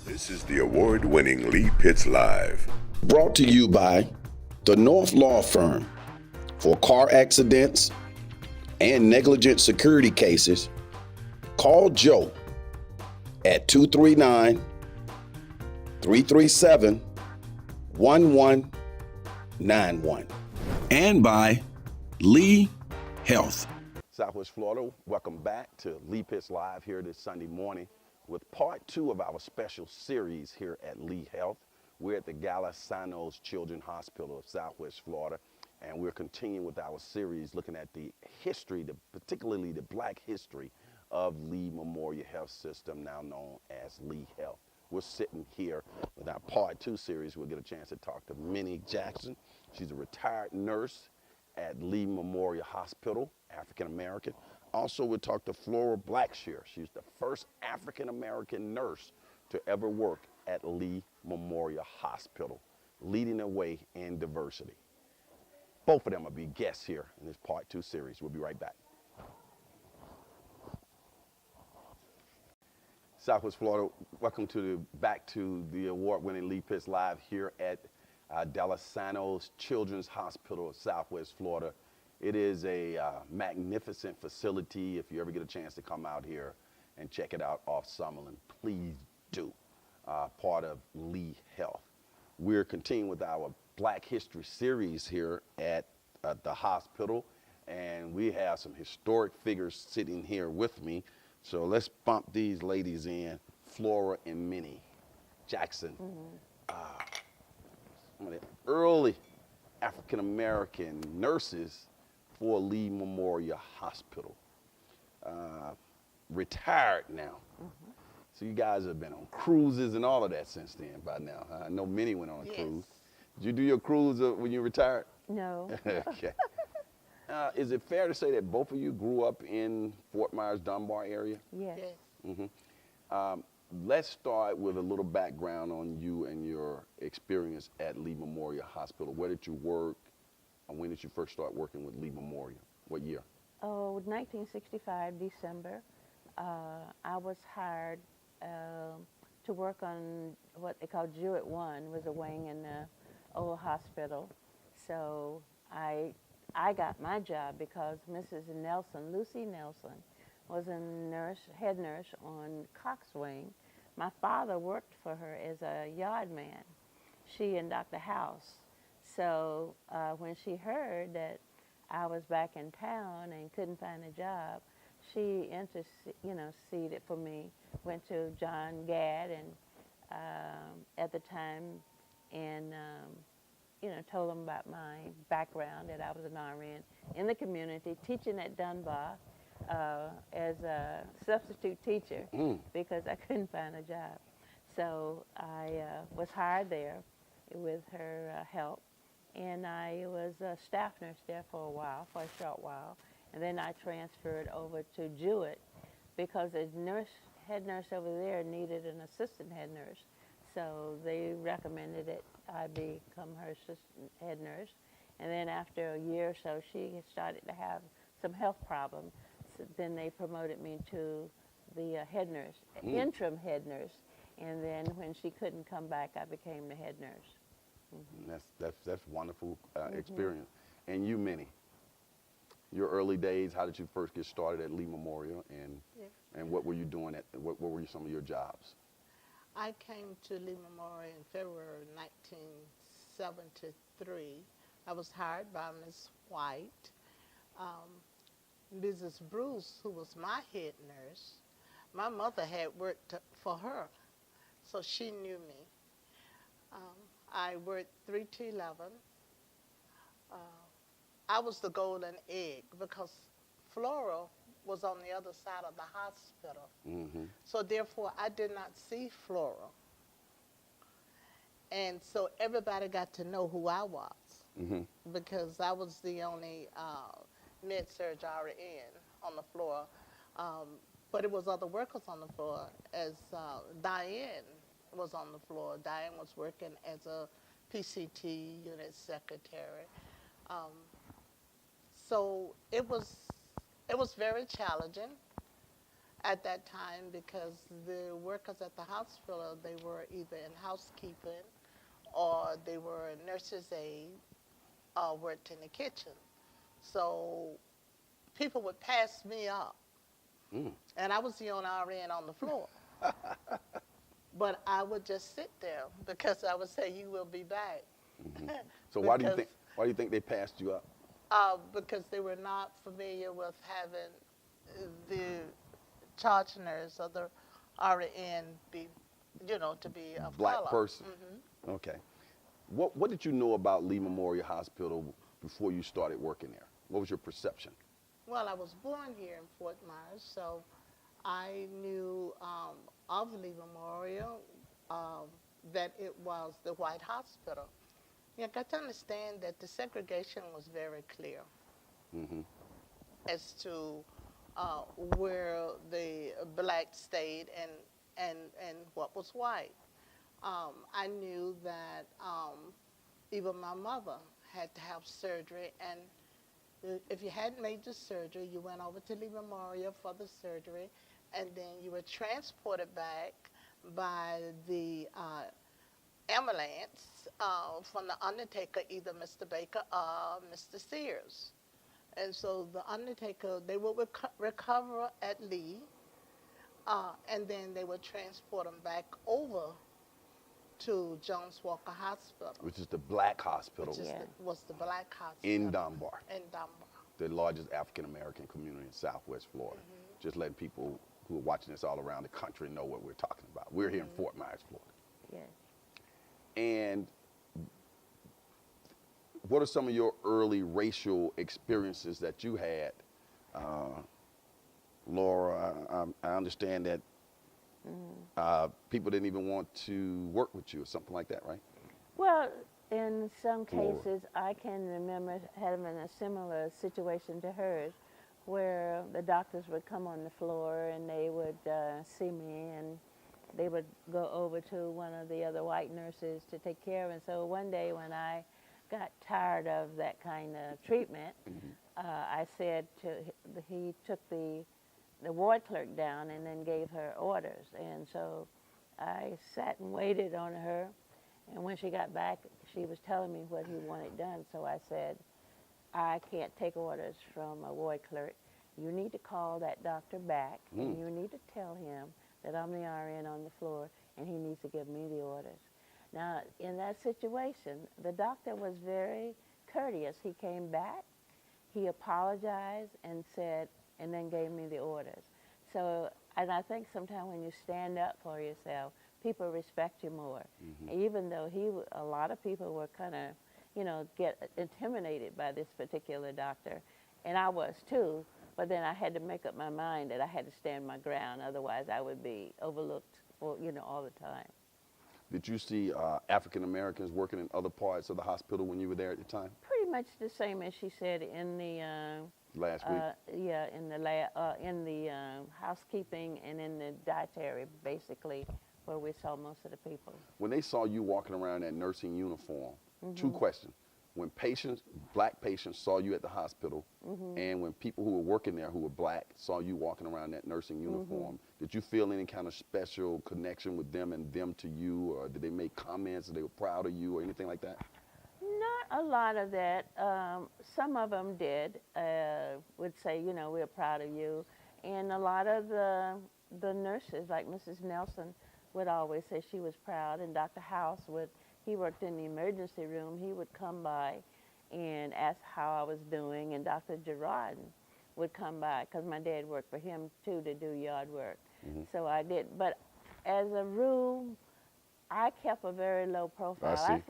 This is the award-winning Lee Pitts Live. Brought to you by the North Law Firm. For car accidents and negligent security cases, call Joe at 239-337-1191. And by Lee Health. Southwest Florida, welcome back to Lee Pitts Live here this Sunday morning with part 2 of our special series here at Lee Health. We're at the Galasanos Children's Hospital of Southwest Florida, and we're continuing with our series looking at the history, particularly the Black history of Lee Memorial Health System, now known as Lee Health. We're sitting here with our part 2 series. We'll get a chance to talk to Minnie Jackson. She's a retired nurse at Lee Memorial Hospital, African American. Also, we'll talk to Flora Blackshear. She's the first African American nurse to ever work at Lee Memorial Hospital, leading the way in diversity. Both of them will be guests here in this part 2 series. We'll be right back. Southwest Florida, welcome back to the award-winning Lee Pitts Live here at Galasanos Children's Hospital of Southwest Florida. It is a magnificent facility. If you ever get a chance to come out here and check it out off Summerlin, please do. Part of Lee Health. We're continuing with our Black History series here at the hospital, and we have some historic figures sitting here with me. So let's bump these ladies in, Flora and Minnie Jackson. Some of the early African-American nurses for Lee Memorial Hospital. Retired now. So you guys have been on cruises and all of that since then by now. I know Minnie went on a cruise. Did you do your cruise when you retired? No. Okay. Is it fair to say that both of you grew up in Fort Myers, Dunbar area? Yes. Let's start with a little background on you and your experience at Lee Memorial Hospital. Where did you work, and when did you first start working with Lee Memorial? What year? Oh, 1965, December. I was hired to work on what they call Jewett 1, was a wing in the old hospital. So I got my job because Mrs. Nelson, Lucy Nelson, was a nurse, head nurse on Cox Wing. My father worked for her as a yard man, she and Dr. House. So when she heard that I was back in town and couldn't find a job, she interceded for me, went to John Gadd and at the time, and told him about my background, that I was an RN in the community, teaching at Dunbar as a substitute teacher because I couldn't find a job. So I was hired there with her help, and I was a staff nurse there for a short while, and then I transferred over to Jewett because the head nurse over there needed an assistant head nurse. So they recommended that I become her assistant head nurse. And then after a year or so, she started to have some health problems. So then they promoted me to the head nurse, interim head nurse. And then when she couldn't come back, I became the head nurse. That's wonderful experience. And you, Minnie, your early days, how did you first get started at Lee Memorial, and what were you doing what were some of your jobs? I came to Lee Memorial in February 1973. I was hired by Ms. White. Mrs. Bruce, who was my head nurse, my mother had worked for her, so she knew me. I worked 3 to 11. I was the golden egg because Flora was on the other side of the hospital. So therefore, I did not see Flora. And so everybody got to know who I was because I was the only med-surg RN on the floor. But it was other workers on the floor, as Diane was on the floor. Diane was working as a PCT unit secretary. So it was very challenging. at that time because the workers at the hospital, they were either in housekeeping or they were nurses' aide or worked in the kitchen. So people would pass me up, and I was the only RN on the floor. But I would just sit there because I would say, "You will be back." So Because why do you think they passed you up? because they were not familiar with having the charge nurse or the RN be, to be of Black color. person. Okay. What did you know about Lee Memorial Hospital before you started working there? What was your perception? Well, I was born here in Fort Myers, so I knew of Lee Memorial, um, that it was the white hospital. You got to understand that the segregation was very clear as to where the black stayed and what was white. I knew that even my mother had to have surgery, and if you had major surgery, you went over to Lee Memorial for the surgery, and then you were transported back by the ambulance from the undertaker, either Mr. Baker or Mr. Sears. And so the undertaker, they would recover at Lee, and then they would transport them back over to Jones Walker Hospital, Which is the black hospital which is was the black hospital in Dunbar, in Dunbar. the largest African American community in Southwest Florida. Just letting people who are watching this all around the country know what we're talking about. We're here in Fort Myers, Florida. Yes. And what are some of your early racial experiences that you had? Laura, I understand that people didn't even want to work with you or something like that, right? Well, in some Flora. cases, I can remember having a similar situation to hers, where the doctors would come on the floor and they would see me, and they would go over to one of the other white nurses to take care of it. So one day when I got tired of that kind of treatment, I said he took the ward clerk down and then gave her orders. And so I sat and waited on her, and when she got back, she was telling me what he wanted done. So I said, I can't take orders from a ward clerk. You need to call that doctor back, and you need to tell him that I'm the RN on the floor, and he needs to give me the orders. Now, in that situation, the doctor was very courteous. He came back, he apologized and said, and then gave me the orders. So, and I think sometimes when you stand up for yourself, people respect you more. Even though a lot of people were kind of, get intimidated by this particular doctor, and I was too, but then I had to make up my mind that I had to stand my ground, otherwise I would be overlooked, all the time. Did you see African Americans working in other parts of the hospital when you were there at the time? Pretty much the same as she said in the Last week? in the housekeeping and in the dietary, basically, where we saw most of the people. When they saw you walking around in that nursing uniform, two questions. When black patients saw you at the hospital, and when people who were working there who were black saw you walking around that nursing uniform, did you feel any kind of special connection with them and them to you, or did they make comments that they were proud of you or anything like that? Not a lot of that. Some of them did, would say, we're proud of you. And a lot of the nurses, like Mrs. Nelson, would always say she was proud. And Dr. House he worked in the emergency room. He would come by and ask how I was doing. And Dr. Gerard would come by, because my dad worked for him, too, to do yard work. So I did. But as a rule, I kept a very low profile. I see.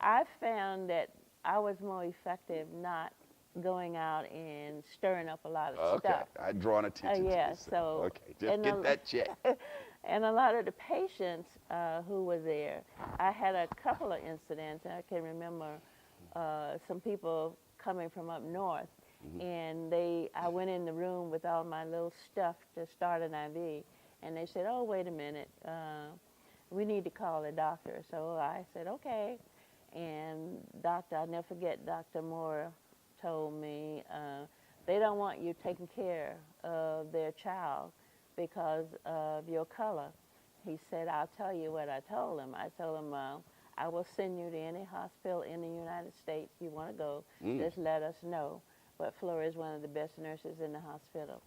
I found that I was more effective not going out and stirring up a lot of stuff. I drawn attention to Yeah, this. so Okay, just get that check. And a lot of the patients who were there, I had a couple of incidents. I can remember some people coming from up north, and I went in the room with all my little stuff to start an IV, and they said, "Oh, wait a minute, we need to call the doctor." So I said, "Okay," and I'll never forget, Dr. Moore told me, they don't want you taking care of their child because of your color. He said, I'll tell you what I told him. I told him, I will send you to any hospital in the United States you want to go. Just let us know. But Flora is one of the best nurses in the hospital.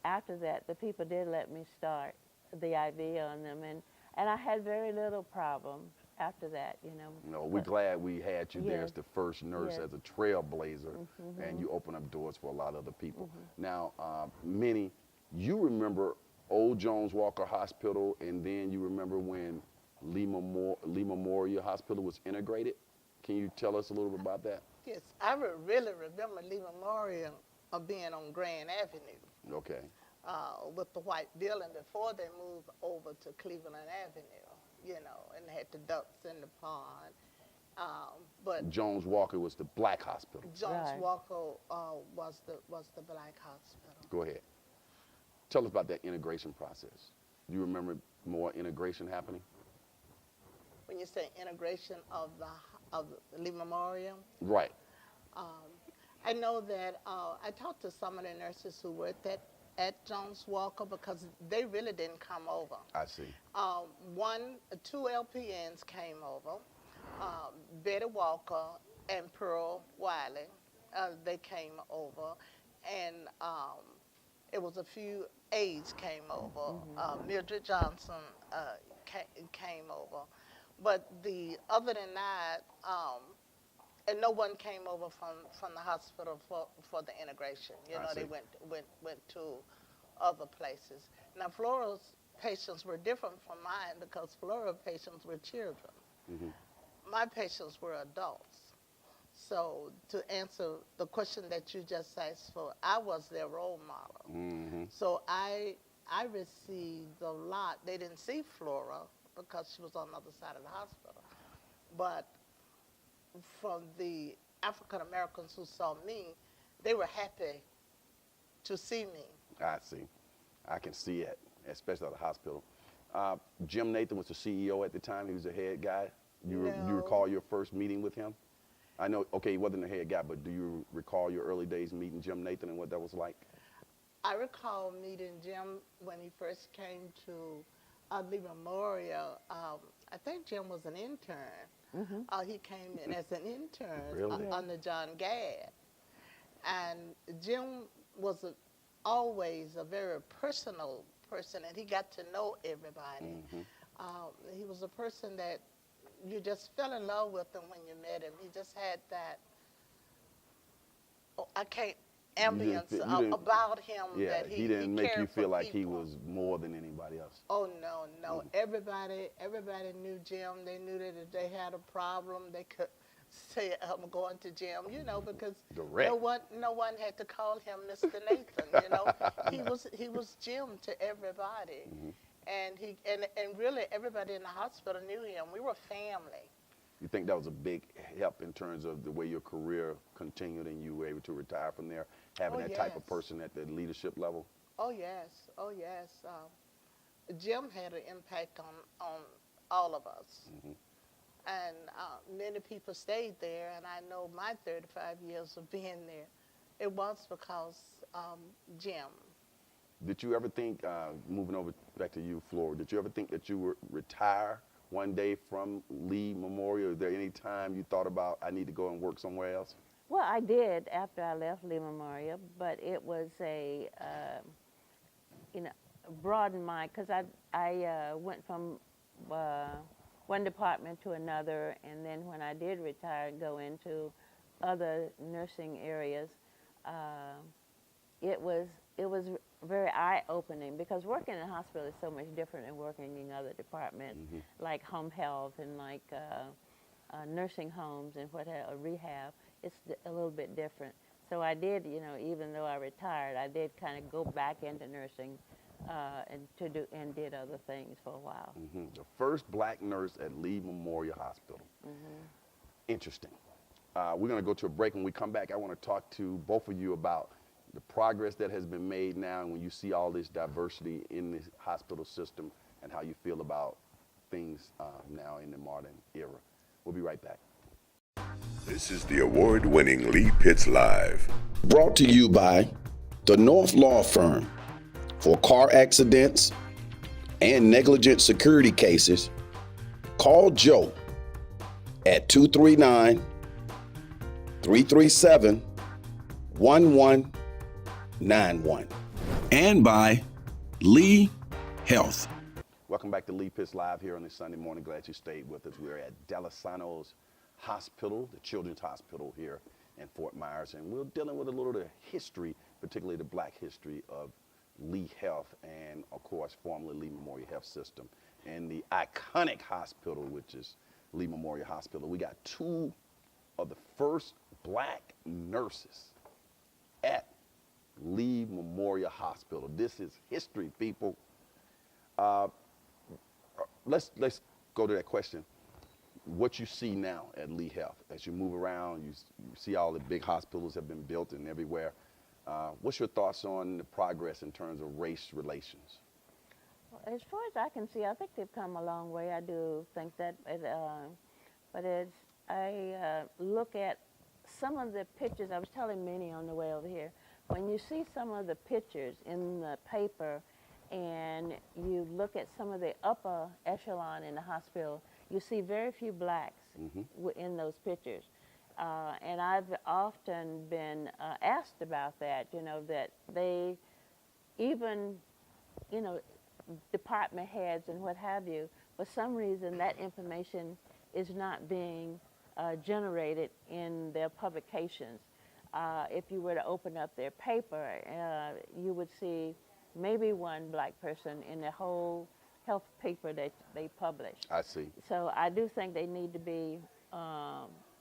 After that, the people did let me start the IV on them, and I had very little problem after that, you know. No, we're glad we had you there Yes. as the first nurse, Yes. as a trailblazer, and you open up doors for a lot of other people. Now, Minnie, you remember Old Jones Walker Hospital, and then you remember when Lee Memorial Hospital was integrated? Can you tell us a little bit about that? Yes, I really remember Lee Memorial being on Grand Avenue Okay. with the white building before they moved over to Cleveland Avenue, you know, and they had the ducks in the pond. But Jones Walker was the black hospital. Jones Right. Walker was the black hospital. Go ahead. Tell us about that integration process. Do you remember more integration happening? When you say integration of the Lee Memorial, Right. I know that I talked to some of the nurses who worked at Jones Walker because they really didn't come over. I see. Two LPNs came over, Betty Walker and Pearl Wiley. They came over, and it was a few aides came over. Mildred Johnson came over, but other than that, and no one came over from the hospital for the integration. You know, they went to other places. Now, Flora's patients were different from mine because Flora patients were children. My patients were adults. So to answer the question that you just asked for, I was their role model. So I received a lot. They didn't see Flora because she was on the other side of the hospital. But from the African Americans who saw me, they were happy to see me. I see. I can see it, especially at the hospital. Jim Nathan was the CEO at the time. He was the head guy. You recall your first meeting with him? I know, okay, he wasn't the head guy, but do you recall your early days meeting Jim Nathan and what that was like? I recall meeting Jim when he first came to Lee Memorial. I think Jim was an intern. He came in as an intern under John Gadd. And Jim was always a very personal person, and he got to know everybody. He was a person that you just fell in love with him when you met him. He just had that, ambience about him that he didn't make you feel like he people. was more than anybody else. Oh, no. Everybody knew Jim. They knew that if they had a problem, they could say, I'm going to Jim, you know, because Direct. no one had to call him Mr. Nathan, you know. He was Jim to everybody. And really everybody in the hospital knew him. We were family. You think that was a big help in terms of the way your career continued and you were able to retire from there, having that type of person at the leadership level? Oh, yes. Jim had an impact on all of us. And many people stayed there, and I know my 35 years of being there, it was because Jim. Did you ever think, moving over back to you, Flora, did you ever think that you would retire one day from Lee Memorial? Is there any time you thought about, I need to go and work somewhere else? Well, I did after I left Lee Memorial, but it was a, broadened my, because I went from one department to another, and then when I did retire and go into other nursing areas, it was very eye-opening because working in a hospital is so much different than working in other departments like home health and like nursing homes and rehab. It's a little bit different. So I did, even though I retired, I did kind of go back into nursing and did other things for a while. The first black nurse at Lee Memorial Hospital. Interesting. We're going to go to a break. When we come back, I want to talk to both of you about the progress that has been made now and when you see all this diversity in the hospital system and how you feel about things now in the modern era. We'll be right back. This is the award-winning Lee Pitts Live. Brought to you by the North Law Firm. For car accidents and negligent security cases, call Joe at 239-337-1191. And by Lee Health. Welcome back to Lee Pitts Live here on this Sunday morning. Glad you stayed with us. We're at Delisano's Hospital, the Children's Hospital here in Fort Myers, and we're dealing with a little of the history, particularly the black history of Lee Health and, of course, formerly Lee Memorial Health System, and the iconic hospital, which is Lee Memorial Hospital. We got two of the first black nurses at Lee Memorial Hospital. This is history, people. Let's go to that question. What you see now at Lee Health, as you move around, you see all the big hospitals have been built and everywhere. What's your thoughts on the progress in terms of race relations? Well, as far as I can see, I think they've come a long way. I do think that, but as I look at some of the pictures, I was telling Minnie on the way over here, when you see some of the pictures in the paper and you look at some of the upper echelon in the hospital, you see very few blacks in those pictures. And I've often been asked about that, that they, even, department heads and what have you, for some reason that information is not being generated in their publications. If you were to open up their paper, you would see maybe one black person in the whole health paper that they publish. I see. So I do think they need to be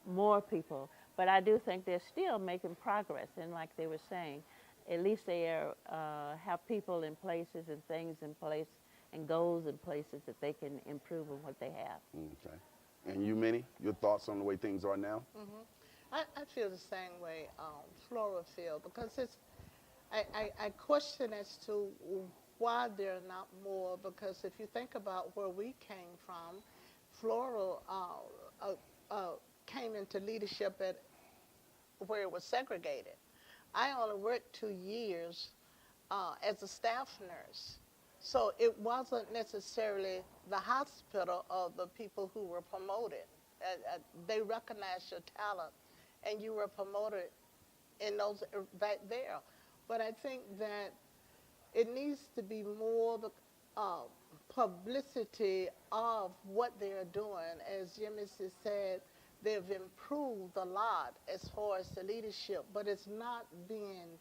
more people, but I do think they're still making progress. And like they were saying, at least they have people in places and things in place and goals in places that they can improve on what they have. Okay. And you, Minnie, your thoughts on the way things are now? I feel the same way Flora feels, because I question as to why there are not more, because if you think about where we came from, Flora came into leadership at where it was segregated. I only worked 2 years as a staff nurse. So it wasn't necessarily the hospital or the people who were promoted. They recognized your talent and you were promoted in those back there. But I think that it needs to be more publicity of what they're doing. As Jimmy said, they've improved a lot as far as the leadership, but it's not being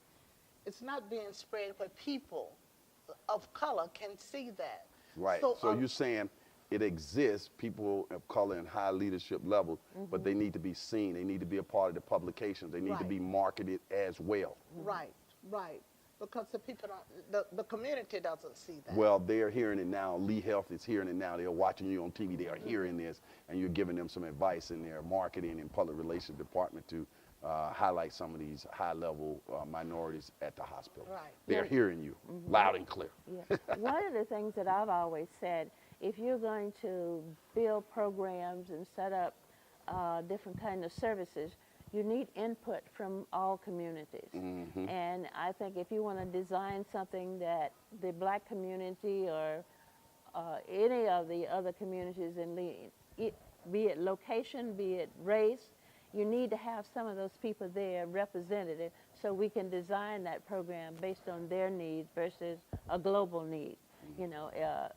spread where people of color can see that. Right. So you're saying it exists, people of color in high leadership levels, but they need to be seen. They need to be a part of the publications. They need to be marketed as well. Right. Because the people the community doesn't see that. Well, they're hearing it now. Lee Health is hearing it now. They're watching you on TV. They are hearing this, and you're giving them some advice in their marketing and public relations department to highlight some of these high-level minorities at the hospital. Right. They're hearing you loud and clear. Yeah. One of the things that I've always said, if you're going to build programs and set up different kinds of services, you need input from all communities. And I think if you want to design something that the black community or any of the other communities in be it location, be it race, you need to have some of those people there represented so we can design that program based on their needs versus a global need,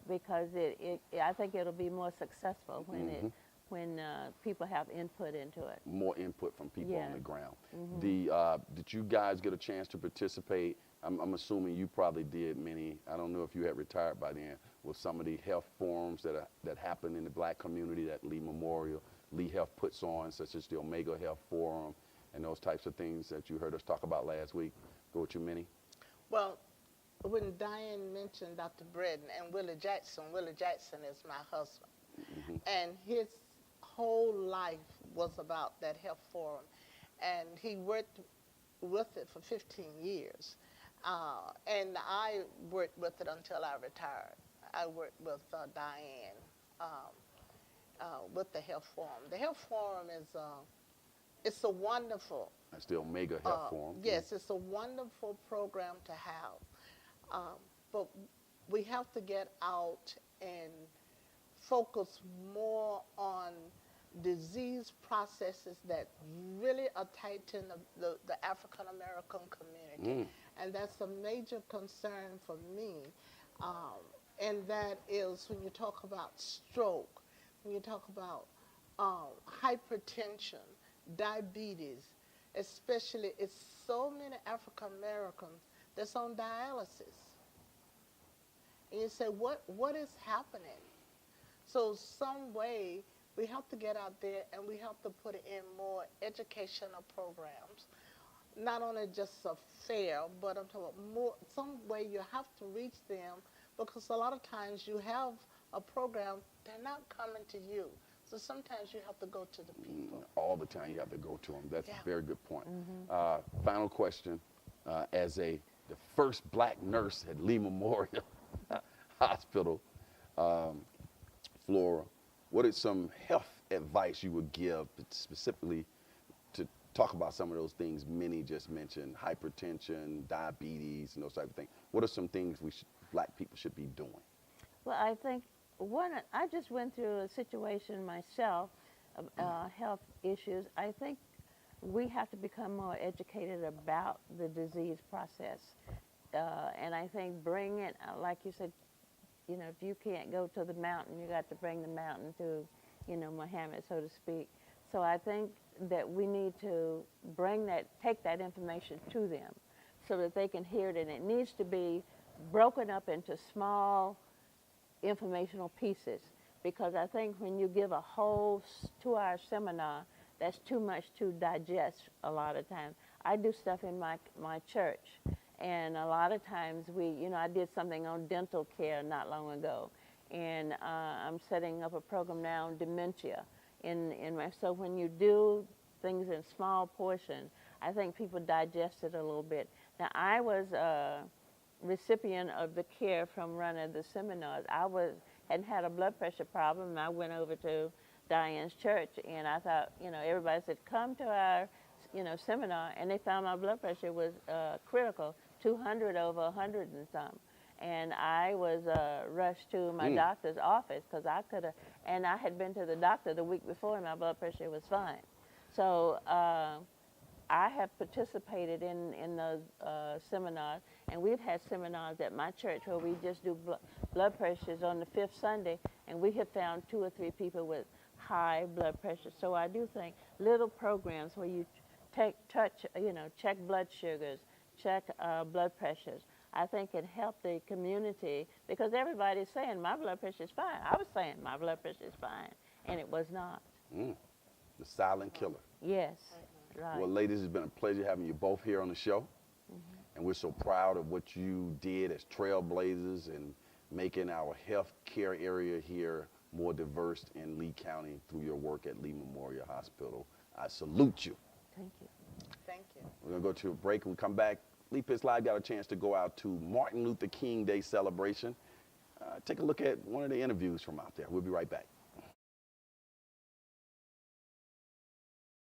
because I think it'll be more successful when people have input into it. More input from people on the ground. Did you guys get a chance to participate? I'm assuming you probably did, Minnie. I don't know if you had retired by then, with some of the health forums that happen in the black community that Lee Memorial, Lee Health puts on, such as the Omega Health Forum and those types of things that you heard us talk about last week. Go with you, Minnie. Well, when Diane mentioned Dr. Bredden and Willie Jackson is my husband. And his whole life was about that health forum. And he worked with it for 15 years. And I worked with it until I retired. I worked with Diane with the health forum. The health forum is it's a wonderful. That's the Omega Health Forum. Yes, it's a wonderful program to have. But we have to get out and focus more on disease processes that really are tight in the African American community. And that's a major concern for me. And that is when you talk about stroke, when you talk about hypertension, diabetes, especially it's so many African Americans that's on dialysis. And you say, what is happening? So some way we have to get out there and we have to put in more educational programs. Not only just a fair, but I'm talking about more, some way you have to reach them, because a lot of times you have a program, they're not coming to you. So sometimes you have to go to the people. All the time you have to go to them. That's Yeah. a very good point. Final question. As the first black nurse at Lee Memorial Hospital, Flora, what is some health advice you would give specifically to talk about some of those things Minnie just mentioned, hypertension, diabetes, and those type of things? What are some things black people should be doing? Well, I think I just went through a situation myself of health issues. I think we have to become more educated about the disease process. And I think bring it, like you said, you know, if you can't go to the mountain, you got to bring the mountain to, you know, Muhammad, so to speak. So I think that we need to take that information to them so that they can hear it. And it needs to be broken up into small informational pieces, because I think when you give a whole 2-hour seminar, that's too much to digest a lot of times. I do stuff in my church, and a lot of times I did something on dental care not long ago, and I'm setting up a program now on dementia. So when you do things in small portions, I think people digest it a little bit. Now, I was recipient of the care from running the seminars. I had a blood pressure problem, and I went over to Diane's church, and I thought, everybody said, come to our, seminar, and they found my blood pressure was critical, 200 over 100 and some. And I was rushed to my doctor's office because and I had been to the doctor the week before, and my blood pressure was fine. So I have participated in those seminars, and we've had seminars at my church where we just do blood pressures on the 5th Sunday, and we have found 2 or 3 people with high blood pressure. So I do think little programs where you check blood sugars, check blood pressures, I think it helped the community, because everybody's saying my blood pressure is fine. I was saying my blood pressure is fine, and it was not. The silent killer. Yes. Right. Well, ladies, it's been a pleasure having you both here on the show. And we're so proud of what you did as trailblazers and making our health care area here more diverse in Lee County through your work at Lee Memorial Hospital. I salute you. Thank you. Thank you. We're going to go to a break. When we come back, Lee Pitts Live got a chance to go out to Martin Luther King Day celebration. Take a look at one of the interviews from out there. We'll be right back.